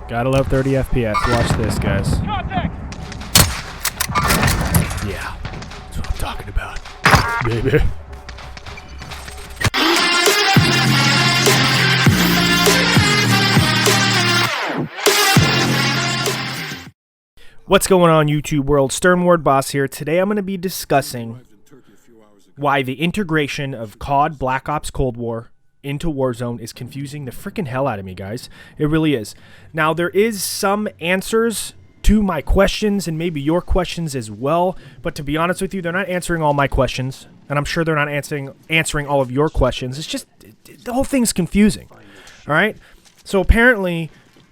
Gotta love 30 FPS. Watch this, guys. Yeah, that's what I'm talking about, baby. What's going on, YouTube world? Sternward Boss here. Today I'm going to be discussing why the integration of COD, Black Ops, Cold War into Warzone is confusing the freaking hell out of me, guys. It really is. Now, there is some answers to my questions and maybe your questions as well, but to be honest with you, they're not answering all my questions, and I'm sure they're not answering all of your questions. It's just, the whole thing's confusing, all right? So apparently,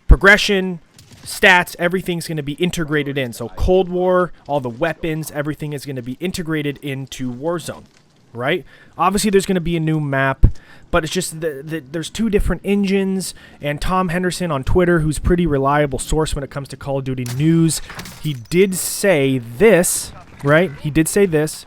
progression, stats, everything's going to be integrated in. So Cold War, all the weapons, everything is going to be integrated into Warzone, right? Obviously, there's going to be a new map, but it's just there's two different engines, and Tom Henderson on Twitter, who's a pretty reliable source when it comes to Call of Duty news, he did say this, right? He did say this,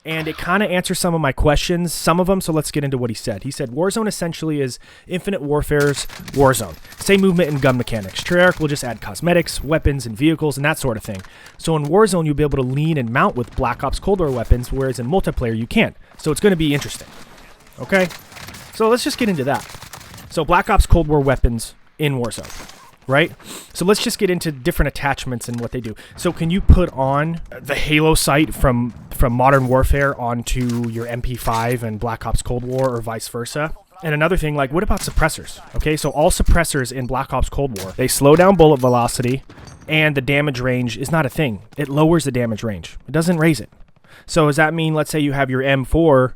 and it kind of answers some of my questions, some of them, so let's get into what he said. He said, Warzone essentially is Infinite Warfare's Warzone. Same movement and gun mechanics. Treyarch will just add cosmetics, weapons, and vehicles, and that sort of thing. So in Warzone, you'll be able to lean and mount with Black Ops Cold War weapons, whereas in multiplayer, you can't. So it's going to be interesting. Okay? So let's just get into that. So Black Ops Cold War weapons in Warzone. Right? So let's just get into different attachments and what they do. So can you put on the Halo sight from Modern Warfare onto your MP5 and Black Ops Cold War, or vice versa? And another thing, like, what about suppressors? Okay, so all suppressors in Black Ops Cold War, they slow down bullet velocity, and the damage range is not a thing. It lowers the damage range. It doesn't raise it. So does that mean, let's say you have your M4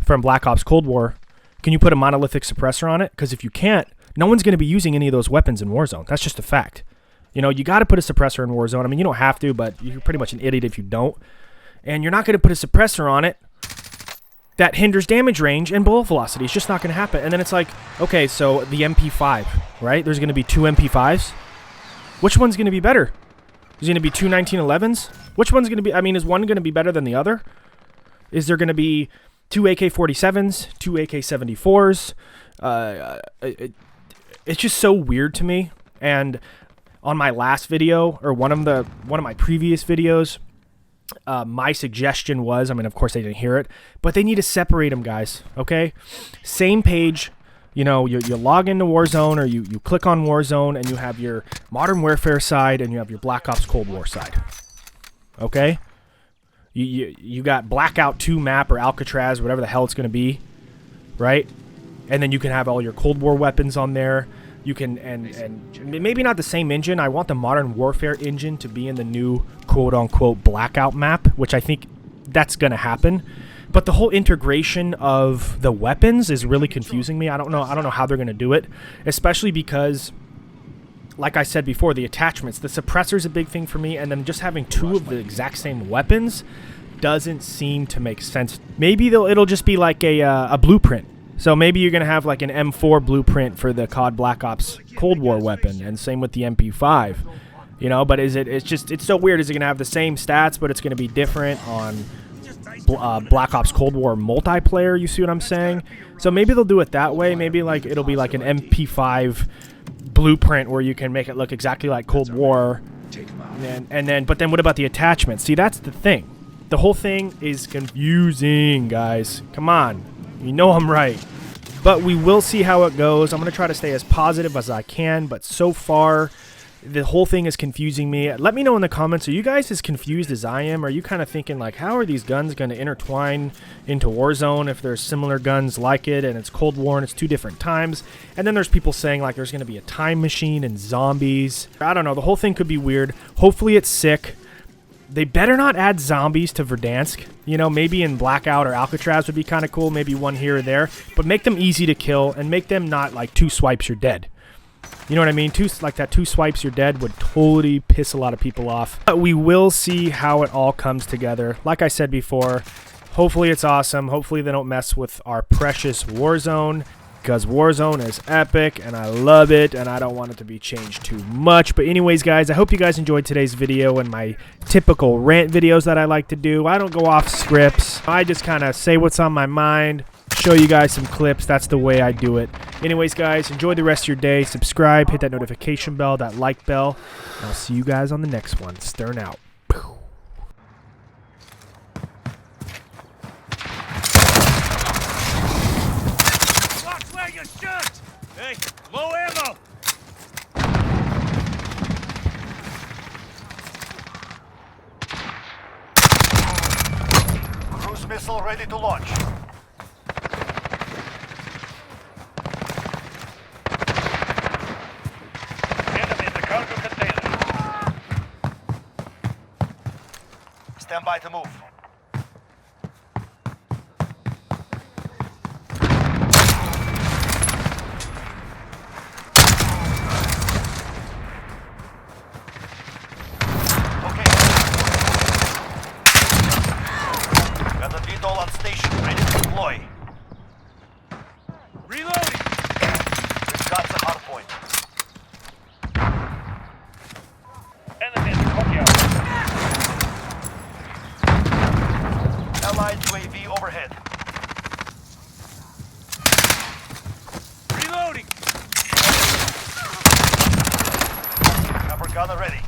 from Black Ops Cold War, can you put a monolithic suppressor on it? Because if you can't, no one's going to be using any of those weapons in Warzone. That's just a fact. You know, you got to put a suppressor in Warzone. I mean, you don't have to, but you're pretty much an idiot if you don't. And you're not going to put a suppressor on it that hinders damage range and bullet velocity. It's just not going to happen. And then it's like, okay, so the MP5, right? There's going to be two MP5s. Which one's going to be better? Is it going to be two 1911s? Which one's going to be, I mean, is one going to be better than the other? Is there going to be two AK-47s, two AK-74s? It's just so weird to me. And on my last video, or one of my previous videos, my suggestion was, I mean, of course they didn't hear it, but they need to separate them, guys. Okay, same page. You know, you log into Warzone, or you click on Warzone, and you have your Modern Warfare side, and you have your Black Ops Cold War side. Okay, you got Blackout 2 map, or Alcatraz, whatever the hell it's going to be, right? And then you can have all your Cold War weapons on there. You can, and maybe not the same engine. I want the Modern Warfare engine to be in the new quote-unquote Blackout map, which I think that's going to happen. But the whole integration of the weapons is really confusing me. I don't know how they're going to do it, especially because, like I said before, the attachments, the suppressor's a big thing for me, and then just having two of the exact same weapons doesn't seem to make sense. Maybe it'll just be like a blueprint. So maybe you're going to have like an M4 blueprint for the COD Black Ops Cold War weapon, and same with the MP5. You know, but it's so weird. Is it going to have the same stats, but it's going to be different on Black Ops Cold War multiplayer? You see what I'm saying? So maybe they'll do it that way. Maybe like it'll be like an MP5 blueprint where you can make it look exactly like Cold War. But then what about the attachments? See, that's the thing. The whole thing is confusing, guys. Come on. You know I'm right. But we will see how it goes. I'm going to try to stay as positive as I can, but so far, the whole thing is confusing me. Let me know in the comments, are you guys as confused as I am? Are you kind of thinking, like, how are these guns going to intertwine into Warzone if there's similar guns like it, and it's Cold War, and it's two different times? And then there's people saying, like, there's going to be a time machine and zombies. I don't know. The whole thing could be weird. Hopefully it's sick. They better not add zombies to Verdansk. You know, maybe in Blackout or Alcatraz would be kind of cool. Maybe one here or there. But make them easy to kill, and make them not like two swipes, you're dead. You know what I mean? Two swipes, you're dead would totally piss a lot of people off. But we will see how it all comes together. Like I said before, hopefully it's awesome. Hopefully they don't mess with our precious Warzone, because Warzone is epic, and I love it, and I don't want it to be changed too much. But anyways, guys, I hope you guys enjoyed today's video and my typical rant videos that I like to do. I don't go off scripts. I just kind of say what's on my mind, show you guys some clips. That's the way I do it. Anyways, guys, enjoy the rest of your day. Subscribe, hit that notification bell, that like bell, and I'll see you guys on the next one. Stern out. Watch where you shoot! Hey, low ammo! Cruise missile ready to launch. Enemy in the cargo container. Stand by to move. Okay. Got the VTOL on station, ready to deploy. Reloading! We've got the hard point. Enemy in the courtyard. Allied UAV overhead. Reloading! Copper gunner ready.